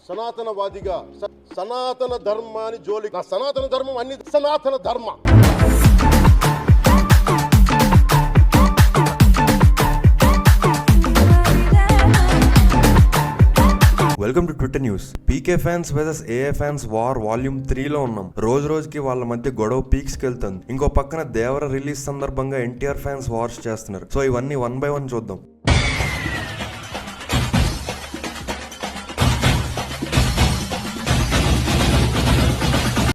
సనాతనవాదిగా సనాతన ధర్మాన్ని జోలి నా సనాతన ధర్మం అన్ని సనాతన ధర్మ. Welcome to Twitter news. PK fans versus ఏఏ ఫ్యాన్స్ వార్ వాల్యూమ్ 3లో ఉన్నాం. రోజు రోజుకి వాళ్ళ మధ్య గొడవ పీక్స్ కి వెళ్తుంది. ఇంకో పక్కన దేవర రిలీజ్ సందర్భంగా ఎన్టీఆర్ ఫ్యాన్స్ వార్స్ చేస్తున్నారు. సో ఇవన్నీ 1 by 1 చూద్దాం.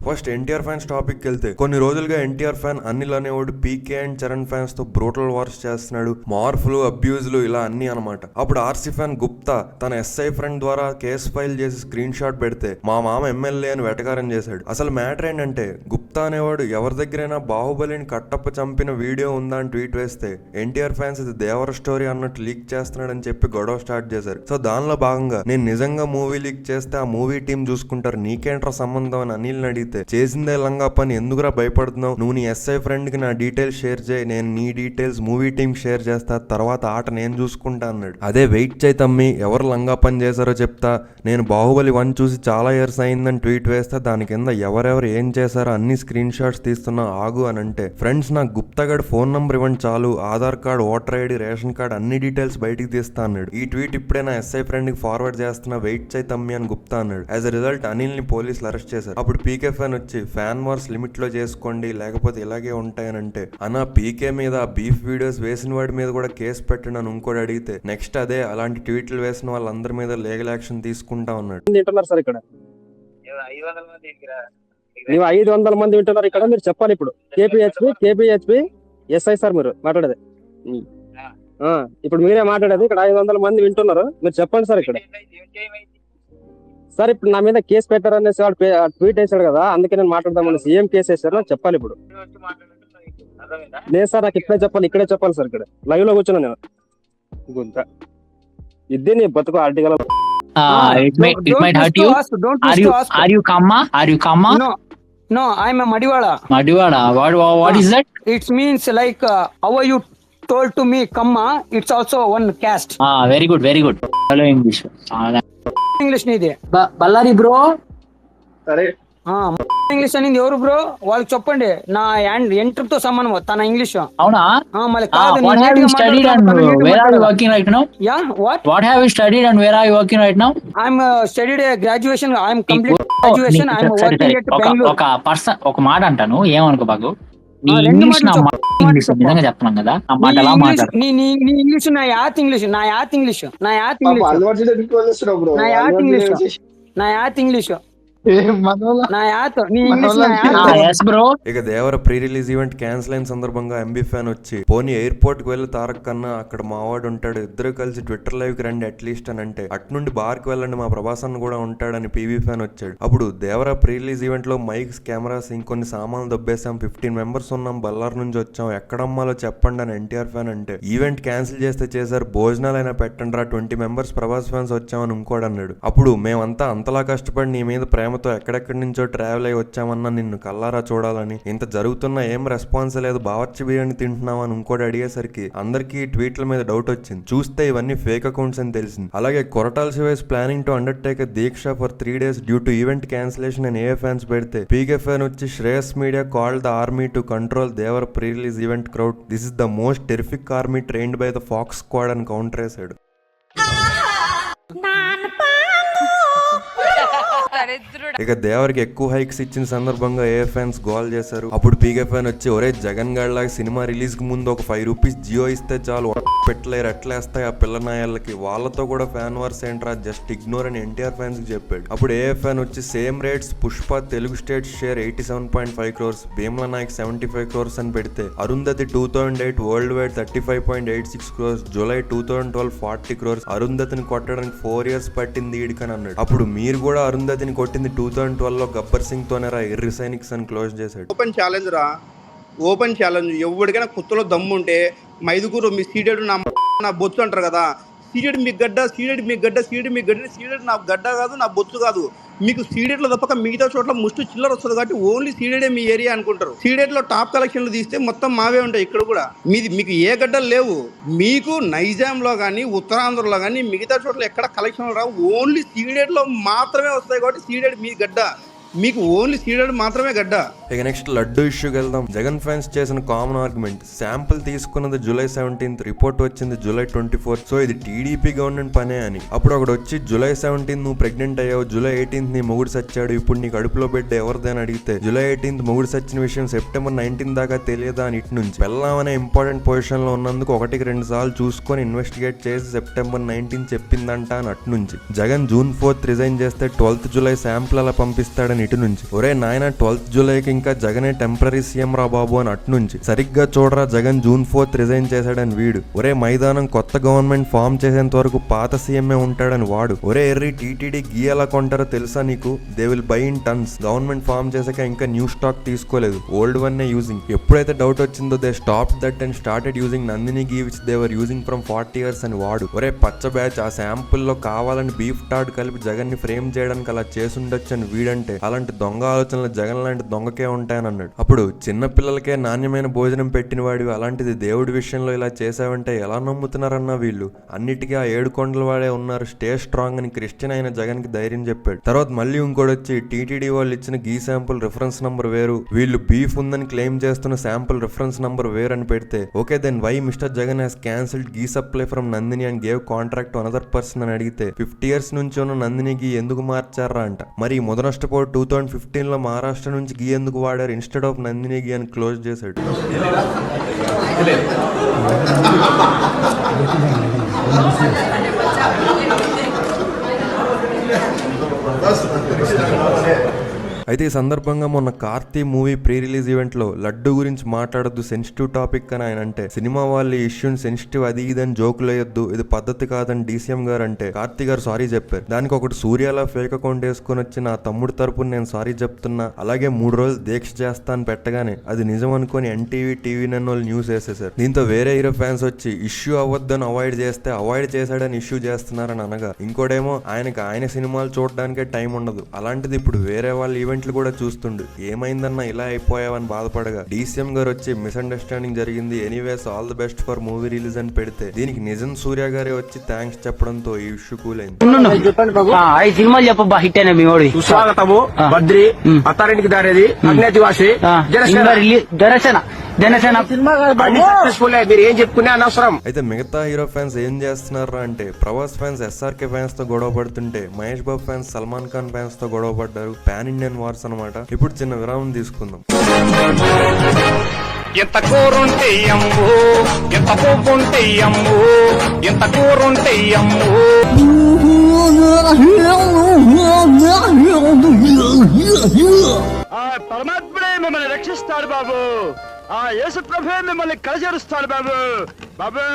ఫస్ట్ ఎన్టీఆర్ ఫ్యాన్స్ టాపిక్ వెళ్తే, కొన్ని రోజులుగా ఎన్టీఆర్ ఫ్యాన్ అనిల్ అనేవాడు పీకే అండ్ చరణ్ ఫ్యాన్స్ తో బ్రూటల్ వార్స్ చేస్తున్నాడు. మార్ఫ్లు, అబ్యూజ్లు ఇలా అన్ని అనమాట. అప్పుడు ఆర్సీ ఫ్యాన్ గుప్తా తన ఎస్ఐ ఫ్రెండ్ ద్వారా కేసు ఫైల్ చేసి స్క్రీన్ షాట్ పెడితే మా మామ ఎమ్మెల్యే అని వెటకారం చేశాడు. అసలు మ్యాటర్ ఏంటంటే, గుప్తా అనేవాడు ఎవరి దగ్గరైనా బాహుబలిని కట్టప్ప చంపిన వీడియో ఉందా అని ట్వీట్ వేస్తే ఎన్టీఆర్ ఫ్యాన్స్ ఇది దేవర స్టోరీ అన్నట్టు లీక్ చేస్తున్నాడని చెప్పి గొడవ స్టార్ట్ చేశారు. సో దానిలో భాగంగా నేను నిజంగా మూవీ లీక్ చేస్తే ఆ మూవీ టీం చూసుకుంటారు, నీకేంట్రా సంబంధం అని అనిల్ని అడిగితే, చేసిందే లంగా పని, ఎందుకురా భయపడుతున్నావు, నువ్వు నీ ఎస్ఐ ఫ్రెండ్ కి నా డీటెయిల్స్ షేర్ చేయి, నేను నీ డీటెయిల్స్ మూవీ టీమ్ షేర్ చేస్తా, తర్వాత ఆట నేను చూసుకుంటా అన్నాడు. అదే వెయిట్ చేయి తమ్మి, ఎవరు లంగా పని చేశారో చెప్తా, నేను బాహుబలి 1 చూసి చాలా ఇయర్స్ అయిందని ట్వీట్ వేస్తే దాని కింద ఎవరెవరు ఏం చేశారో అన్ని స్క్రీన్ షాట్స్ తీస్తున్నా ఆగు అని అంటే, ఫ్రెండ్స్ నాకు గుప్తాగడ్ ఫోన్ నంబర్ ఇవ్వండి చాలు, Aadhaar card, voter ID, ration card అన్ని డీటెయిల్స్ బయటికి తీస్తా అన్నాడు. ఈ ట్వీట్ ఇప్పుడే నా ఎస్ఐ ఫ్రెండ్ కి ఫార్వర్డ్ చేస్తున్నా, వెయిట్ చేయి తమ్మి అని గుప్తా అన్నాడు. యాజ్ అ రిజల్ట్ అనిల్ ని పోలీసులు అరెస్ట్ చేశారు. అప్పుడు పీకే ఫ్యాన్ వచ్చి ఫ్యాన్ వార్స్ లిమిట్ లో చేసుకోండి లేకపోతే ఇలాగే ఉంటాయనంటే, అన్నా పీకే మీద బీఫ్ వీడియోస్ వేసిన వాడి మీద కూడా కేసు పెట్టండి అని ఇంకోటి అడిగితే, నెక్స్ట్ అదే అలాంటి ట్వీట్లు వేసిన వాళ్ళందరి మీద లీగల్ యాక్షన్ తీసుకుంటా ఉన్నాడు. సార్ ఇక్కడ 500 మంది వింటున్నారు ఇక్కడ, మీరు చెప్పాలి ఇప్పుడు. కేపీహెచ్పి ఎస్ఐ సార్ మీరు మాట్లాడేది, ఇప్పుడు మీరే మాట్లాడేది. ఇక్కడ 500 మంది వింటున్నారు, మీరు చెప్పండి సార్ ఇక్కడ. సార్ ఇప్పుడు నా మీద కేసు పెట్టారనేసి వాడు ట్వీట్ వేసాడు కదా, అందుకే నేను మాట్లాడదామని. సీఎం కేసు వేసారు చెప్పాలి ఇప్పుడు. లేదు సార్, నాకు ఇక్కడే చెప్పాలి, ఇక్కడే చెప్పాలి సార్. ఇక్కడ లైవ్ లో కూర్చున్నా నేను. ఇది నీ బతుకు article. It might hurt you. Are you Kamma? No, I'm a Madiwala. What is that? It means like how are you told to me Kamma? It's also one caste. Very good. Hello English. English నీది Ballari bro. సరే English అనేది ఎవరు bro వాళ్ళకి చెప్పండి. నా enter తో సమానం తన ఇంగ్లీష్. అవునా? మళ్ళీ కాదు. What have you studied and where are you working right now? Yeah, what have you studied and where are you working right now? I'm studied graduation. I'm complete graduation. I'm working at Bangalore. ఒక person ఒక మాట అంటాను, ఏమనుకో బాగు. నీ English నా English నిజంగా చెప్తున్నాం కదా, ఆ మాట ఎలా మాట్లాడు. నీ ఇంగ్లీష్ నా యాత్ ఇంగ్లీష్ ఇక దేవర ప్రీ రిలీజ్ ఈవెంట్ క్యాన్సిల్ అయిన సందర్భంగా ఎంబీ ఫ్యాన్ వచ్చి, పోనీ ఎయిర్పోర్ట్ కి వెళ్ళి తారక్ కన్నా అక్కడ మావాడు ఉంటాడు, ఇద్దరు కలిసి ట్విట్టర్ లైవ్ కి రండి అట్లీస్ట్ అని అంటే, అట్నుండి బార్ కి వెళ్ళండి మా ప్రభాస్ అన్న కూడా ఉంటాడని పీవీ ఫ్యాన్ వచ్చాడు. అప్పుడు దేవర ప్రీ రిలీజ్ ఈవెంట్ లో మైక్స్, కెమెరాస్, ఇంకొన్ని సామాన్లు దొబ్బేసాం, 15 మెంబర్స్ ఉన్నాం, బల్లార్ నుంచి వచ్చాం, ఎక్కడమ్మాలో చెప్పండి అని ఎన్టీఆర్ ఫ్యాన్ అంటే, ఈవెంట్ క్యాన్సిల్ చేస్తే చేశారు, భోజనాలైనా పెట్టండి రా, 20 మెంబర్స్ ప్రభాస్ ఫ్యాన్స్ వచ్చామని ఇంకోడు అన్నాడు. అప్పుడు మేమంతా అంతలా కష్టపడి నీ మీద ప్రేమతో ఎక్కడెక్కడి నుంచో ట్రావెల్ అయ్యి వచ్చామన్నా నిన్ను కల్లారా చూడాలని, ఇంత జరుగుతున్నా ఏం రెస్పాన్స్ లేదు, బావర్చి బిర్యానీ తింటున్నావు అని ఇంకోటి అడిగేసరికి అందరికీ ట్వీట్ల మీద డౌట్ వచ్చింది. చూస్తే ఇవన్నీ ఫేక్ అకౌంట్స్ అని తెలిసింది. అలాగే Koratala Siva is planning to undertake దీక్ష for 3 days due to event cancellation అని ఏ ఫ్యాన్స్ పెడితే, పీకే ఫ్యాన్ వచ్చి Shreyas media called the army to control Devara pre release event crowd, this is the most terrific army trained by the fox squad అని counter వేశాడు. ఇక దేవరికి ఎక్కువ hikes ఇచ్చిన సందర్భంగా ఏ fans goal చేశారు. అప్పుడు పీకే ఫ్యాన్ వచ్చి, ఒరే జగన్ గాడ్ లాగా సినిమా రిలీజ్ కి ముందు ఒక 5 రూపీస్ జియో ఇస్తే చాలు, పెట్టలేరు ఎట్లేస్తాయి ఆ పిల్ల నాయాలకి, వాళ్ళతో కూడా ఫ్యాన్ వార్స్ ఏంట్రా, జస్ట్ ఇగ్నోర్ అని ఎన్టీఆర్ ఫ్యాన్స్ కి చెప్పాడు. అప్పుడు ఏ ఫ్యాన్ వచ్చి, same rates Pushpa Telugu states share 87.5 crores, Bheemla Nayak 75 crores అని పెడితే, Arundhati 2008 world wide 35.86 crores, July 2012 40 crores, అరుంధతిని కొట్టడానికి 4 years పట్టింది ఈడికని అన్నాడు. అప్పుడు మీరు కూడా అరుంధతిని కొట్టింది 2012 లో గబ్బర్ సింగ్ తోనేరా, ఎర్రి సైనిక్స్ అని క్లోజ్ చేశాడు. ఓపెన్ ఛాలెంజ్ ఎవరికైనా కుత్తలో దమ్ము ఉంటే మైదుగురు మీ సీడెడ్ నా బొచ్చు అంటారు కదా, సీడెడ్ మీ గడ్డ, సీడెడ్ మీ గడ్డ, సీడెడ్ మీ గడ్డ. సీడెడ్ నా గడ్డ కాదు, నా బొచ్చు కాదు. మీకు సీడెడ్లో తప్పక మిగతా చోట్ల ముష్టి చిల్లర వస్తుంది కాబట్టి ఓన్లీ సీడెడే మీ ఏరియా అనుకుంటారు. సీడెడ్లో టాప్ కలెక్షన్లు తీస్తే మొత్తం మావే ఉంటాయి. ఇక్కడ కూడా మీకు ఏ గడ్డలు లేవు. మీకు నైజాంలో కానీ ఉత్తరాంధ్రలో కానీ మిగతా చోట్ల ఎక్కడ కలెక్షన్లు రావు. ఓన్లీ సీడెడ్లో మాత్రమే వస్తాయి కాబట్టి సీడెడ్ మీ గడ్డ, మీకు ఓన్లీ సీడెడ్ మాత్రమే గడ్డ. ఇక నెక్స్ట్ లడ్డు ఇష్యూకి వెళ్దాం. జగన్ ఫ్యాన్స్ చేసిన కామన్ ఆర్గ్యుమెంట్, శాంపుల్ తీసుకున్నది July 17th, రిపోర్ట్ వచ్చింది July 24th. సో ఇది టీడీపీ గవర్నమెంట్ పనే అని. అప్పుడు ఒకడు వచ్చి July 17th నువ్వు ప్రెగ్నెంట్ అయ్యావు, July 18th నీ మొగుడు సచ్చాడు, ఇప్పుడు నీ కడుపులో బిడ్డ ఎవరిదని అడిగితే July 18th మొగుడు సచ్చిన విషయం September 19th దాకా తెలియదా అని ఇటు నుంచి పెళ్ళామనే ఇంపార్టెంట్ పొజిషన్ లో ఉన్నందుకు 1-2 సార్లు చూసుకొని ఇన్వెస్టిగేట్ చేసి September 19th చెప్పిందంట అని అటు నుంచి. జగన్ June 4th రిజైన్ చేస్తే 12th July శాంపుల్ అలా పంపిస్తాడని ఇటు నుంచి. ఒరే నాయన 12th Julyకి ఇంకా జగనే టెంపరీ సీఎం రా బాబు అని అటు నుంచి. సరిగ్గా చూడరా జగన్ June 4th రిజైన్ చేశాడని వీడు. ఒరే మైదానం కొత్త గవర్నమెంట్ ఫామ్ చేసేంత వరకు పాత సీఎంఏ ఉంటాడని వాడు. ఒరే ఎర్రి టీటీడీ గీ ఎలా కొంటారో తెలుసా నీకు? They will buy in tons. Government form చేశాక ఇంకా న్యూ స్టాక్ తీసుకోలేదు, ఓల్డ్ వన్ యూజింగ్. ఎప్పుడైతే డౌట్ వచ్చిందో they stop that and started using Nandini ghee which they were using from 40 years అని వాడు. ఒరే పచ్చ బ్యాచ్, ఆ శాంపుల్ లో కావాలని బీఫ్ టాడ్ కలిపి జగన్ ని ఫ్రేమ్ చేయడానికి అలా చేసుండొచ్చు అని వీడంటే, అలాంటి దొంగ ఆలోచనలు జగన్ లాంటి దొంగకే ఉంటాయని అన్నాడు. అప్పుడు చిన్న పిల్లలకే నాణ్యమైన భోజనం పెట్టిన వాడివి, అలాంటిది దేవుడి విషయంలో ఇలా చేసావంటే ఎలా నమ్ముతున్నారన్నా వీళ్ళు? అన్నిటికీ ఆ 7 కొండల వాడే ఉన్నారు, స్టే స్ట్రాంగ్ అని క్రిస్టియన్ అయిన జగన్ కి ధైర్యం చెప్పాడు. తర్వాత మళ్ళీ ఇంకోటి వచ్చి టీటీడీ వాళ్ళు ఇచ్చిన గీ శాంపుల్ రిఫరెన్స్ నంబర్ వేరు, వీళ్ళు బీఫ్ ఉందని క్లెయిమ్ చేస్తున్న శాంపుల్ రిఫరెన్స్ నంబర్ వేరు అని పెడితే, okay then why mister Jagan has cancelled ghee supply from Nandini and gave contract to another person అని అడిగితే 50 years నుంచి ఉన్న నందిని గీ ఎందుకు మార్చారా అంట. మరి మొదనష్టపోటు 2015లో మహారాష్ట్ర నుంచి గీ ఎందుకు వాడారు ఇన్స్టెడ్ ఆఫ్ నందిని గీ అని క్లోజ్ చేశాడు. అయితే ఈ సందర్భంగా మొన్న Karthi movie pre release event లో లడ్డు గురించి మాట్లాడొద్దు, సెన్సిటివ్ టాపిక్ అని ఆయన అంటే, సినిమా వాళ్ళు ఈ ఇష్యూని సెన్సిటివ్ అది ఇదని జోకులు వేయొద్దు, ఇది పద్ధతి కాదని డీసీఎం గారు అంటే కార్తీ గారు సారీ చెప్పారు. దానికి ఒకటి సూర్యాల ఫేక్ అకౌంట్ వేసుకొని వచ్చి నా తమ్ముడు తరపున నేను సారీ చెప్తున్నా, అలాగే 3 రోజులు దీక్ష చేస్తా అని పెట్టగానే అది నిజం అనుకొని ఎన్టీవీ టీవీ నన్ను వాళ్ళు న్యూస్ వేసేసారు. దీంతో వేరే హీరో ఫ్యాన్స్ వచ్చి ఇష్యూ అవ్వద్దని అవాయిడ్ చేస్తే అవాయిడ్ చేశాడని ఇష్యూ చేస్తున్నారని అనగా, ఇంకోటేమో ఆయన సినిమాలు చూడడానికే టైం ఉండదు, అలాంటిది ఇప్పుడు వేరే వాళ్ళ ఈవెంట్ కూడా చూస్తుండు, ఏమైందన్నా ఇలా అయిపోయావని బాధపడగా డీసీఎం గారు వచ్చి మిస్అండర్స్టాండింగ్ జరిగింది, anyways all the best for movie release అని పెడితే దీనికి నిజం సూర్య గారే వచ్చి థ్యాంక్స్ చెప్పడంతో ఈ ఇష్యూ కూల్ అయింది. సినిమాలు చెప్పబ్బా హిట్ అయినా మీ వాడి. స్వాగతము, బద్రి, అత్తారింటికి దారేది, అజ్ఞాతివాసి, జనసేన మీరు ఏం చెప్పుకునే అనవసరం. అయితే మిగతా హీరో ఫ్యాన్స్ ఏం చేస్తున్నారా అంటే, ప్రభాస్ ఫ్యాన్స్ SRK ఫ్యాన్స్ తో గొడవ పడుతుంటే మహేష్ బాబు ఫ్యాన్స్ సల్మాన్ ఖాన్ ఫ్యాన్స్ తో గొడవ పడ్డారు. పాన్ ఇండియన్ వార్స్ అనమాట. ఇప్పుడు చిన్న విరామం తీసుకుందాం. ఎంత కూరుంటే అమ్ము, ఎంత పోపుంటే అమ్ము, ఎంత కూరుంటే అమ్ము. ఆ పరమాత్ముడే మిమ్మల్ని రక్షిస్తాడు బాబు, ఆ యేసు ప్రభువే మిమ్మల్ని కలచేరుస్తాడు బాబు. బాబు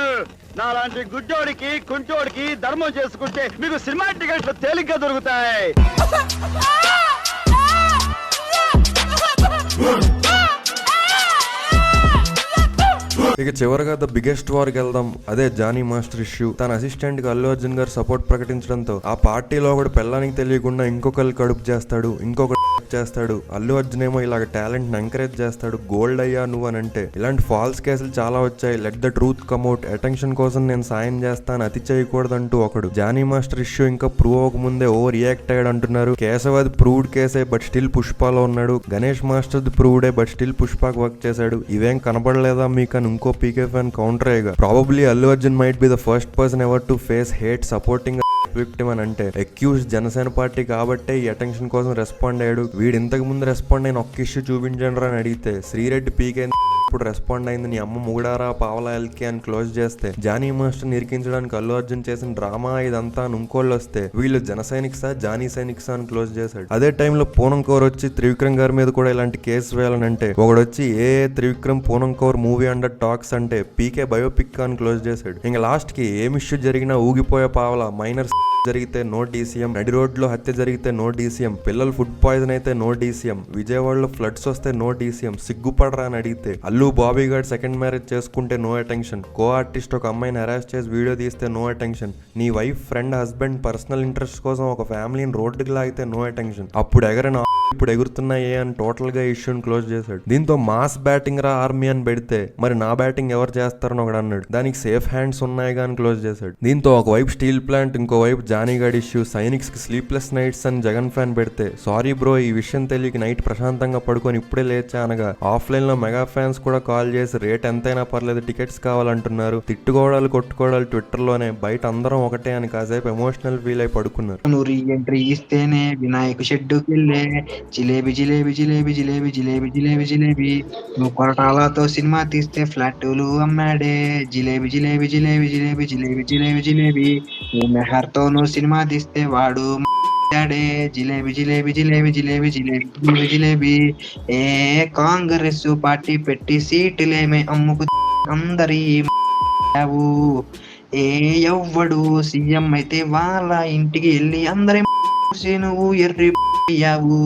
నాలాంటి గుడ్డోడికి కుంటోడికి ధర్మం చేసుకుంటే మీకు సినిమా టికెట్లు తేలిగ్గా దొరుకుతాయి. ఇక చివరిగా ద బిగ్గెస్ట్ వార్కి వెళ్దాం. అదే జానీ మాస్టర్ ఇష్యూ. తన అసిస్టెంట్ కి అల్లు అర్జున్ గారు సపోర్ట్ ప్రకటించడంతో ఆ పార్టీలో ఒకడు పెళ్ళానికి తెలియకుండా ఇంకొకరు కడుపు చేస్తాడు, ఇంకొకటి చేస్తాడు. అల్లు అర్జున్ ఏమో ఇలాగ టాలెంట్ ని ఎంకరేజ్ చేస్తాడు, గోల్డ్ అయ్యా నువ్వు అని అంటే. ఇలాంటి ఫాల్స్ కేసులు చాలా వచ్చాయి. లెట్ ద ట్రూత్ కమ్అట్, అటెన్షన్ కోసం నేను సాయం చేస్తాను, అతి చేయకూడదంటూ ఒకడు. జానీ మాస్టర్ ఇష్యూ ఇంకా ప్రూవ్ అవ్వకముందే ఓవర్ రియాక్ట్ అయ్యాడు అంటున్నారు. కేశవ్ అది ప్రూవ్డ్ కేసే బట్ స్టిల్ పుష్పలో ఉన్నాడు. గణేష్ మాస్టర్ ది ప్రూవ్డే బట్ స్టిల్ పుష్పకి వర్క్ చేశాడు. ఇవేం కనబడలేదా మీకు అని ఇంకో పీకే ఫ్యాన్ కౌంటర్ అయ్యగా, probably Allu Arjun might be the first person ever to face hate supporting victim అని అంటే. అక్యూజ్ జనసేన పార్టీ కాబట్టే ఈ అటెన్షన్ కోసం రెస్పాండ్ అయ్యాడు. వీడు ఇంతకు ముందు రెస్పాండ్ అయిన ఒక్క ఇష్యూ చూపించండి అని అడిగితే శ్రీరెడ్డి పీకే ఇప్పుడు రెస్పాండ్ అయింది, నీ అమ్మ ముగుడారా పావలాయల్కి అని క్లోజ్ చేస్తే, జానీ మాస్టర్ నిరికించడానికి అల్లు అర్జున్ చేసిన డ్రామా ఇదంతా ఇంకోళ్ళు వస్తే వీళ్ళు జన సైనిక్సా జానీ సైనిక్సా అని క్లోజ్ చేశాడు. అదే టైంలో పూనం కౌర్ వచ్చి త్రివిక్రమ్ గారి మీద కూడా ఇలాంటి కేసు వేయాలని అంటే ఒకడు వచ్చి ఏ Trivikram Poonam Kaur movie under talks అంటే పీకే బయోపిక్ అని క్లోజ్ చేశాడు. ఇంకా లాస్ట్ కి ఏం ఇష్యూ జరిగినా ఊగిపోయే పావలా మైనర్ జరిగితే నో డీసీఎం, నడి రోడ్లో హత్య జరిగితే నో డీసీఎం, పిల్లలు ఫుడ్ పాయిజన్ అయితే నో డీసీఎం, విజయవాడలో ఫ్లడ్స్ వస్తే నో డీసీఎం, సిగ్గుపడరా అని అడిగితే అల్లు బాబీ గారు సెకండ్ మ్యారేజ్ చేసుకుంటే నో అటెన్షన్, కో ఆర్టిస్ట్ ఒక అమ్మాయిని హెరాస్ చేసి వీడియో తీస్తే నో అటెన్షన్, నీ wife friend husband personal interest కోసం ఒక ఫ్యామిలీని రోడ్డుకి లాగితే నో అటెన్షన్, అప్పుడు ఎగరని ఇప్పుడు ఎగురుతున్నాయే అని టోటల్ గా ఇష్యూని క్లోజ్ చేశాడు. దీంతో మాస్ బ్యాటింగ్ రా ఆర్మీ అని పెడితే మరి నా బ్యాటింగ్ ఎవరు చేస్తారని ఒకడు అన్నాడు. దానికి సేఫ్ హ్యాండ్స్ ఉన్నాయి కానీ క్లోజ్ చేశాడు. దీంతో ఒకవైపు స్టీల్ ప్లాంట్, ఇంకో వైపు జానీగాడ్ ఇష్యూ, సైనిక్స్ కి స్లీప్లెస్ నైట్స్ అని జగన్ ఫ్యాన్ పెడితే సారీ బ్రో ఈ విషయం తెలియక నైట్ ప్రశాంతంగా పడుకొని ఇప్పుడే లేచా అనగా ఆఫ్లైన్ లో మెగా ఫ్యాన్స్ కూడా కాల్ చేసి రేట్ ఎంతైనా పర్లేదు టికెట్స్ కావాలంటున్నారు. తిట్టుకోవడాలు కొట్టుకోవడాలు ట్విట్టర్ లోనే, బయట అందరం ఒకటే అని కాసేపు ఎమోషనల్ ఫీల్ అయి పడుకున్నారు. ఎంట్రీ ఇస్తేనే వినాయక షెడ్డుకి వెళ్ళే జిలేబీ జిలేబీ జిలేబీ జిలేబీ జిలేబీ జిలేబీ జిలేబీ, నువ్వు కొరటాలతో సినిమా తీస్తే ఫ్లాట్లు అమ్మాడే జిలేబీ జిలేబీ జిలేబీ జిలేబీ జిలేబీ జిలేబీ జిలేబీ, నువ్వు మెహర్తో నువ్వు సినిమా తీస్తే వాడు జిలేబీ జిలేబీ జిలేబీ జిలేబీ జిలేబీ జిలేబీ జిలేబీ, ఏ కాంగ్రెస్ పార్టీ పెట్టి సీటులేమే అమ్ముకు అందరి ఏ ఎవ్వడు సీఎం అయితే వాళ్ళ ఇంటికి వెళ్ళి అందరి నువ్వు ఎర్రి అయ్యావు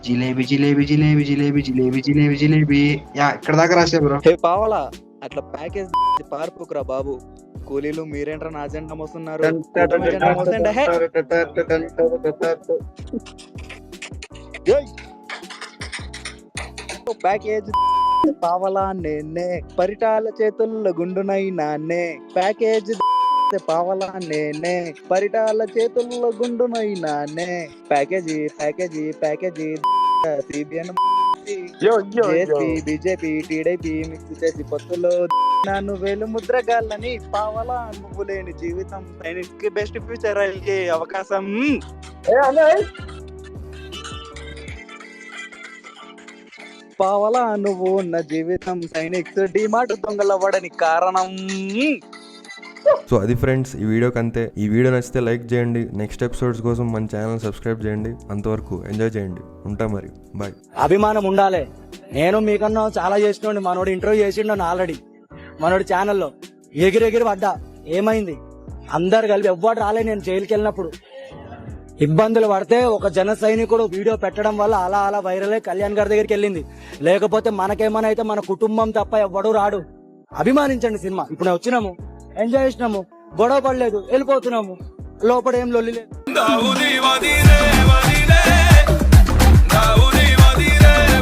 జిలేబీ జిలేబీ జిలేబీ జిలేబీ జిలేబీ జిలేబీ జిలేబీ. ఇక్కడ దాకా రాసా బ్రో. హే పావలా అట్లా ప్యాకేజ్ పార్పుకురా బాబు, కూలీలు మీరేంట్రా నా జెండా మోస్తున్నారు. ప్యాకేజ్ పావలా నేనే, పరిటాల చేతుల్లో గుండునై నాన్నే, ప్యాకేజ్ పావలా నేనే, పరిటాల చేతుల్లో గుండునై నాన్నే, package package package CBN BJP TDP mix చేసి పొత్తులో నన్ను వేలు ముద్రగాళ్ళని, పావలా నువ్వు లేని జీవితం సైనిక్ కి బెస్ట్ ఫ్యూచర్ అయ్యే అవకాశం. పావలా నువ్వు ఉన్న జీవితం సైనిక్స్ డిమార్ట్ దొంగలవ్వడానికి కారణం. సో అది ఫ్రెండ్స్ ఈ వీడియోకి అంతే. ఈ వీడియో నచ్చితే లైక్ చేయండి, నెక్స్ట్ ఎపిసోడ్స్ కోసం మన ఛానల్ సబ్స్క్రైబ్ చేయండి. అంతవరకు ఎంజాయ్ చేయండి, ఉంటా మరి, బాయ్. అభిమానం ఉండాలి. నేను మీకన్నా చాలా చేసినోండి, మనోడు ఇంటర్వ్యూ చేసిండు ఆల్రెడీ మనోడు ఛానల్లో, ఎగిరెగిరి పడ్డా. ఏమైంది అందరు కలిపి ఎవ్వడు రాలే. నేను జైలుకి వెళ్ళినప్పుడు ఇబ్బందులు పడితే ఒక జన సైనికుడు వీడియో పెట్టడం వల్ల అలా అలా వైరల్ అయ్యి కళ్యాణ్ గారి దగ్గరికి వెళ్ళింది. లేకపోతే మనకేమైనా అయితే మన కుటుంబం తప్ప ఎవ్వడు రాడు. అభిమానించండి సినిమా. ఇప్పుడు వచ్చినాము, ఎంజాయ్ చేసినాము, గొడవ పడలేదు, వెళ్ళిపోతున్నాము, లోపల ఏం లొల్లి లేదు.